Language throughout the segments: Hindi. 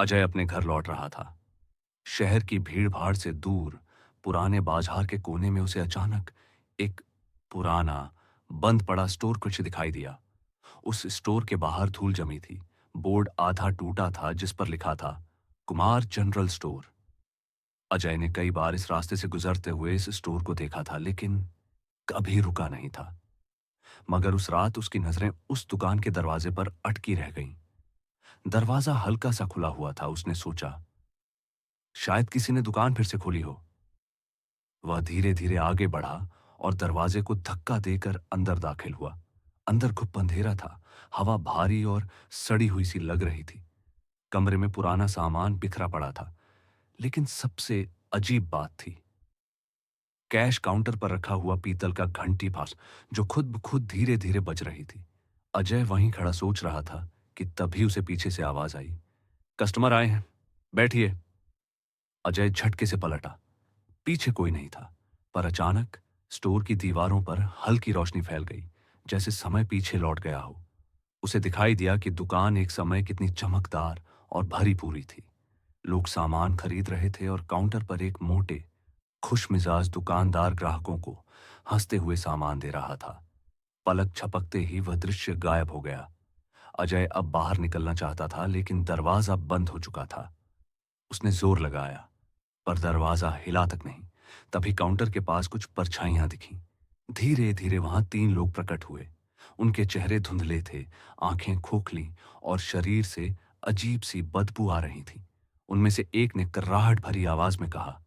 अजय अपने घर लौट रहा था। शहर की भीड़-भाड़ से दूर पुराने बाजार के कोने में उसे अचानक एक पुराना, बंद पड़ा स्टोर कुछ दिखाई दिया। उस स्टोर के बाहर धूल जमी थी। बोर्ड आधा टूटा था जिस पर लिखा था, कुमार जनरल स्टोर। अजय ने कई बार इस रास्ते से गुजरते हुए इस स्टोर को देखा था, लेकिन कभी रुका नहीं था। मगर उस रात उसकी नजरें उस दुकान के दरवाजे पर अटकी रह गईं। दरवाजा हल्का सा खुला हुआ था। उसने सोचा, शायद किसी ने दुकान फिर से खोली हो। वह धीरे धीरे आगे बढ़ा और दरवाजे को धक्का देकर अंदर दाखिल हुआ। अंदर घुप अंधेरा था। हवा भारी और सड़ी हुई सी लग रही थी। कमरे में पुराना सामान बिखरा पड़ा था, लेकिन सबसे अजीब बात थी, कैश काउंटर पर रखा हुआ पीतल का घंटी पास, जो खुद ब खुद धीरे धीरे बज रही थी। अजय वहीं खड़ा सोच रहा था कि तभी उसे पीछे से आवाज आई, कस्टमर आए हैं, बैठिए। अजय झटके से पलटा। पीछे कोई नहीं था, पर अचानक स्टोर की दीवारों पर हल्की रोशनी फैल गई, जैसे समय पीछे लौट गया हो। उसे दिखाई दिया कि दुकान एक समय कितनी चमकदार और भरी पूरी थी। लोग सामान खरीद रहे थे और काउंटर पर एक मोटे, खुशमिजाज दुकानदार ग्राहकों को हंसते हुए सामान दे रहा था। पलक झपकते ही वह दृश्य गायब हो गया। अजय अब बाहर निकलना चाहता था, लेकिन दरवाजा बंद हो चुका था। उसने जोर लगाया, पर दरवाजा हिला तक नहीं। तभी काउंटर के पास कुछ परछाइयां दिखीं। धीरे धीरे वहां 3 लोग प्रकट हुए। उनके चेहरे धुंधले थे, आंखें खोखली और शरीर से अजीब सी बदबू आ रही थी। उनमें से एक ने कर्राहट भरी आवाज में कहा,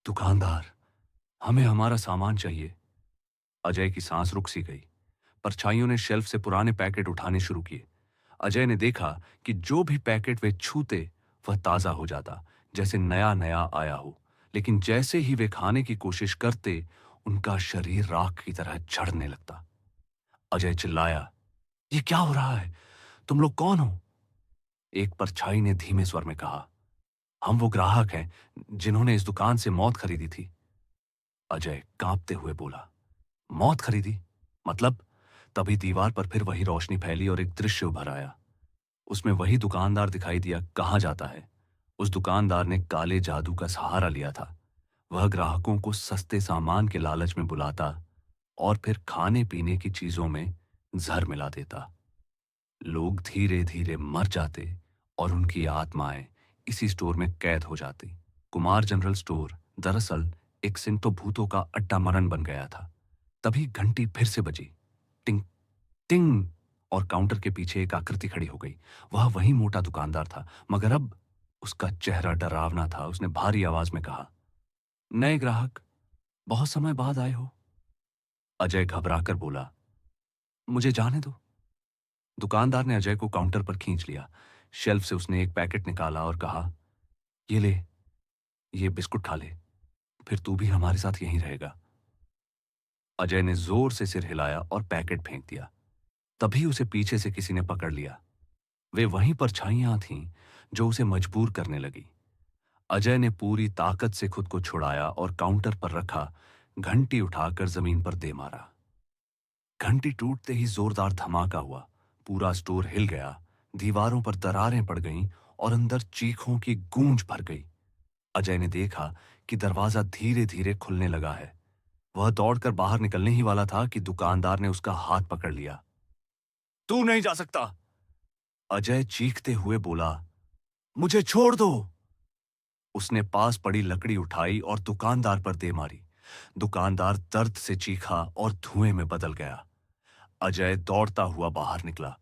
दुकानदार, हमें हमारा सामान चाहिए। अजय की सांस रुक सी गई। परछाइयों ने शेल्फ से पुराने पैकेट उठाने शुरू किए। अजय ने देखा कि जो भी पैकेट वे छूते वह ताजा हो जाता, जैसे नया नया आया हो। लेकिन जैसे ही वे खाने की कोशिश करते, उनका शरीर राख की तरह झड़ने लगता। अजय चिल्लाया, ये क्या हो रहा है? तुम लोग कौन हो? एक परछाई ने धीमे स्वर में कहा, हम वो ग्राहक हैं जिन्होंने इस दुकान से मौत खरीदी थी। अजय कांपते हुए बोला, मौत खरीदी? मतलब? तभी दीवार पर फिर वही रोशनी फैली और एक दृश्य उभर आया। उसमें वही दुकानदार दिखाई दिया। कहा जाता है, उस दुकानदार ने काले जादू का सहारा लिया था। वह ग्राहकों को सस्ते सामान के लालच में बुलाता और फिर खाने पीने की चीजों में जहर मिला देता। लोग धीरे धीरे मर जाते और उनकी आत्माएं इसी स्टोर में कैद हो जाती। कुमार जनरल स्टोर दरअसल एक सिंटो भूतों का अड्डा मरण बन गया था। तभी घंटी फिर से बजी, टिंग टिंग, और काउंटर के पीछे एक आकृति खड़ी हो गई। वह वही मोटा दुकानदार था, मगर अब उसका चेहरा डरावना था। उसने भारी आवाज में कहा, नए ग्राहक, बहुत समय बाद आए हो। अजय घबराकर बोला, मुझे जाने दो। दुकानदार ने अजय को काउंटर पर खींच लिया। शेल्फ से उसने एक पैकेट निकाला और कहा, ये ले, ये बिस्कुट खा ले, फिर तू भी हमारे साथ यहीं रहेगा। अजय ने जोर से सिर हिलाया और पैकेट फेंक दिया। तभी उसे पीछे से किसी ने पकड़ लिया। वे वहीं परछाइयां थीं जो उसे मजबूर करने लगी। अजय ने पूरी ताकत से खुद को छुड़ाया और काउंटर पर रखा घंटी उठाकर जमीन पर दे मारा। घंटी टूटते ही जोरदार धमाका हुआ। पूरा स्टोर हिल गया। दीवारों पर दरारें पड़ गईं और अंदर चीखों की गूंज भर गई। अजय ने देखा कि दरवाजा धीरे धीरे खुलने लगा है। वह दौड़कर बाहर निकलने ही वाला था कि दुकानदार ने उसका हाथ पकड़ लिया। तू नहीं जा सकता। अजय चीखते हुए बोला, मुझे छोड़ दो। उसने पास पड़ी लकड़ी उठाई और दुकानदार पर दे मारी। दुकानदार दर्द से चीखा और धुएं में बदल गया। अजय दौड़ता हुआ बाहर निकला।